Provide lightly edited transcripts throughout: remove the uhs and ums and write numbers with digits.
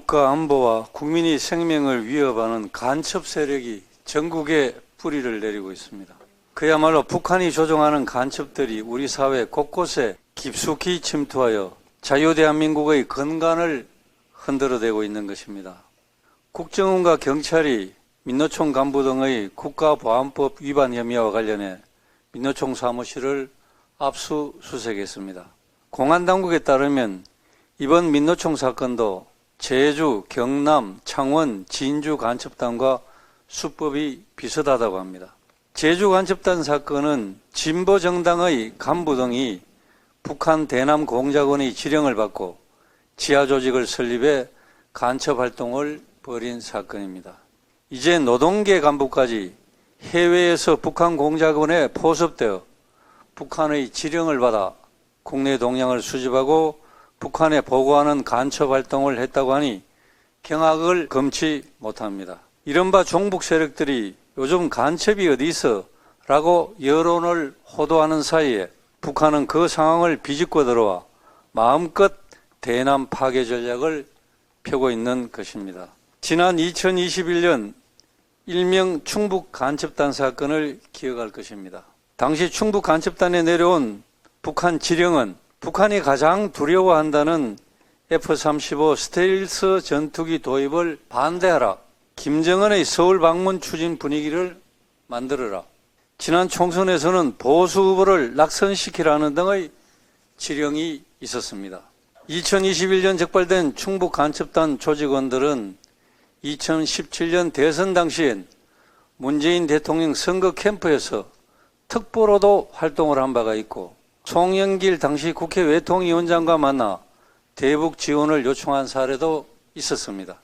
국가 안보와 국민의 생명을 위협하는 간첩 세력이 전국에 뿌리를 내리고 있습니다. 그야말로 북한이 조종하는 간첩들이 우리 사회 곳곳에 깊숙이 침투하여 자유대한민국의 근간을 흔들어대고 있는 것입니다. 국정원과 경찰이 민노총 간부 등의 국가보안법 위반 혐의와 관련해 민노총 사무실을 압수수색했습니다. 공안당국에 따르면 이번 민노총 사건도 제주, 경남, 창원, 진주 간첩단과 수법이 비슷하다고 합니다. 제주 간첩단 사건은 진보정당의 간부 등이 북한 대남 공작원의 지령을 받고 지하조직을 설립해 간첩 활동을 벌인 사건입니다. 이제 노동계 간부까지 해외에서 북한 공작원에 포섭되어 북한의 지령을 받아 국내 동향을 수집하고 북한에 보고하는 간첩 활동을 했다고 하니 경악을 금치 못합니다. 이른바 종북 세력들이 요즘 간첩이 어디 있어? 라고 여론을 호도하는 사이에 북한은 그 상황을 비집고 들어와 마음껏 대남 파괴 전략을 펴고 있는 것입니다. 지난 2021년 일명 충북 간첩단 사건을 기억할 것입니다. 당시 충북 간첩단에 내려온 북한 지령은 북한이 가장 두려워한다는 F-35 스텔스 전투기 도입을 반대하라. 김정은의 서울 방문 추진 분위기를 만들어라. 지난 총선에서는 보수 후보를 낙선시키라는 등의 지령이 있었습니다. 2021년 적발된 충북 간첩단 조직원들은 2017년 대선 당시엔 문재인 대통령 선거 캠프에서 특보로도 활동을 한 바가 있고 송영길 당시 국회 외통위원장과 만나 대북 지원을 요청한 사례도 있었습니다.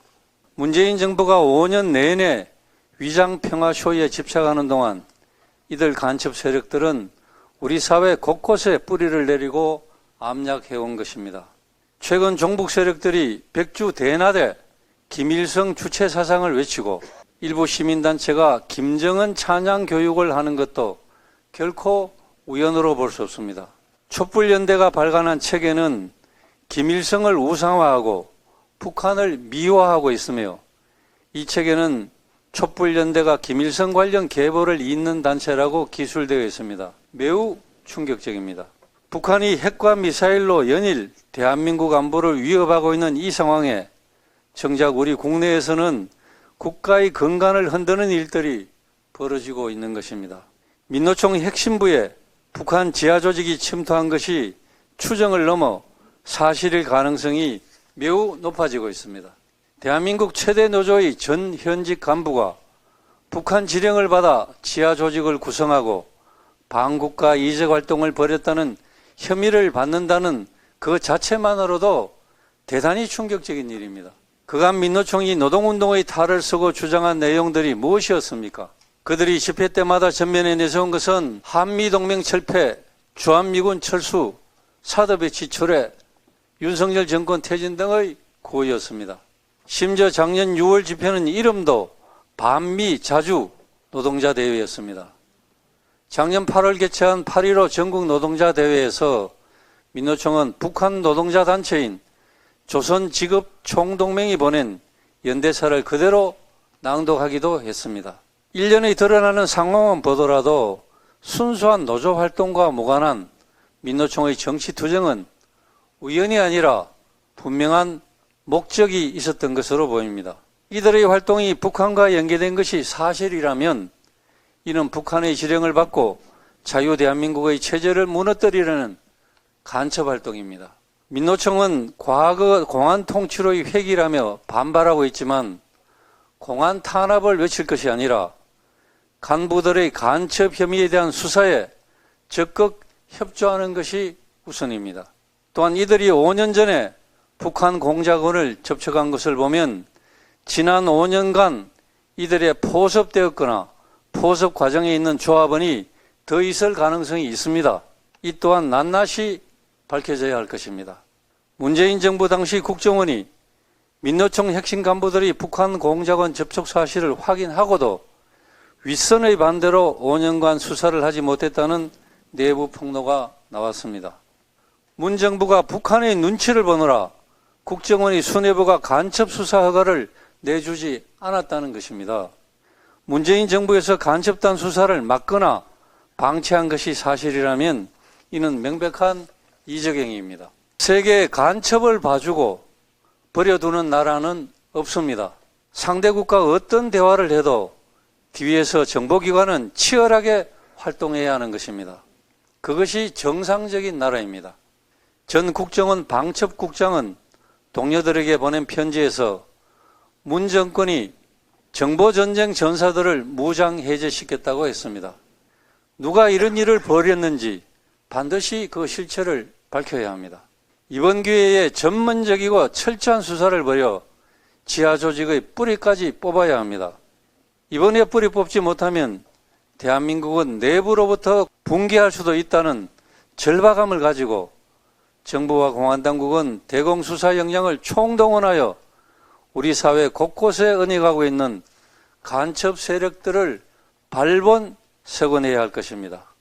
문재인 정부가 5년 내내 위장평화쇼에 집착하는 동안 이들 간첩 세력들은 우리 사회 곳곳에 뿌리를 내리고 압력해온 것입니다. 최근 종북 세력들이 백주 대나대 김일성 주체 사상을 외치고 일부 시민단체가 김정은 찬양 교육을 하는 것도 결코 우연으로 볼 수 없습니다. 촛불연대가 발간한 책에는 김일성을 우상화하고 북한을 미화하고 있으며 이 책에는 촛불연대가 김일성 관련 계보를 잇는 단체라고 기술되어 있습니다. 매우 충격적입니다. 북한이 핵과 미사일로 연일 대한민국 안보를 위협하고 있는 이 상황에 정작 우리 국내에서는 국가의 근간을 흔드는 일들이 벌어지고 있는 것입니다. 민노총 핵심부에 북한 지하조직이 침투한 것이 추정을 넘어 사실일 가능성이 매우 높아지고 있습니다. 대한민국 최대 노조의 전 현직 간부가 북한 지령을 받아 지하조직을 구성하고 반국가 이적 활동을 벌였다는 혐의를 받는다는 그 자체만으로도 대단히 충격적인 일입니다. 그간 민노총이 노동운동의 탈을 쓰고 주장한 내용들이 무엇이었습니까? 그들이 집회 때마다 전면에 내세운 것은 한미동맹 철폐, 주한미군 철수, 사드배치 철회, 윤석열 정권 퇴진 등의 고의였습니다. 심지어 작년 6월 집회는 이름도 반미 자주 노동자 대회였습니다. 작년 8월 개최한 8.15 전국 노동자 대회에서 민노총은 북한 노동자 단체인 조선직업총동맹이 보낸 연대사를 그대로 낭독하기도 했습니다. 일련의 드러나는 상황만 보더라도 순수한 노조 활동과 무관한 민노총의 정치 투쟁은 우연이 아니라 분명한 목적이 있었던 것으로 보입니다. 이들의 활동이 북한과 연계된 것이 사실이라면 이는 북한의 지령을 받고 자유대한민국의 체제를 무너뜨리려는 간첩 활동입니다. 민노총은 과거 공안 통치로의 회귀라며 반발하고 있지만 공안 탄압을 외칠 것이 아니라 간부들의 간첩 혐의에 대한 수사에 적극 협조하는 것이 우선입니다. 또한 이들이 5년 전에 북한 공작원을 접촉한 것을 보면 지난 5년간 이들의 포섭되었거나 포섭 과정에 있는 조합원이 더 있을 가능성이 있습니다. 이 또한 낱낱이 밝혀져야 할 것입니다. 문재인 정부 당시 국정원이 민노총 핵심 간부들이 북한 공작원 접촉 사실을 확인하고도 윗선의 반대로 5년간 수사를 하지 못했다는 내부 폭로가 나왔습니다. 문 정부가 북한의 눈치를 보느라 국정원이 수뇌부가 간첩 수사 허가를 내주지 않았다는 것입니다. 문재인 정부에서 간첩단 수사를 막거나 방치한 것이 사실이라면 이는 명백한 이적행위입니다. 세계에 간첩을 봐주고 버려두는 나라는 없습니다. 상대 국가가 어떤 대화를 해도 뒤에서 정보기관은 치열하게 활동해야 하는 것입니다. 그것이 정상적인 나라입니다. 전 국정원 방첩국장은 동료들에게 보낸 편지에서 문 정권이 정보전쟁 전사들을 무장해제시켰다고 했습니다. 누가 이런 일을 벌였는지 반드시 그 실체를 밝혀야 합니다. 이번 기회에 전문적이고 철저한 수사를 벌여 지하 조직의 뿌리까지 뽑아야 합니다. 이번에 뿌리 뽑지 못하면 대한민국은 내부로부터 붕괴할 수도 있다는 절박감을 가지고 정부와 공안당국은 대공수사 역량을 총동원하여 우리 사회 곳곳에 은닉하고 있는 간첩 세력들을 발본색원해야 할 것입니다.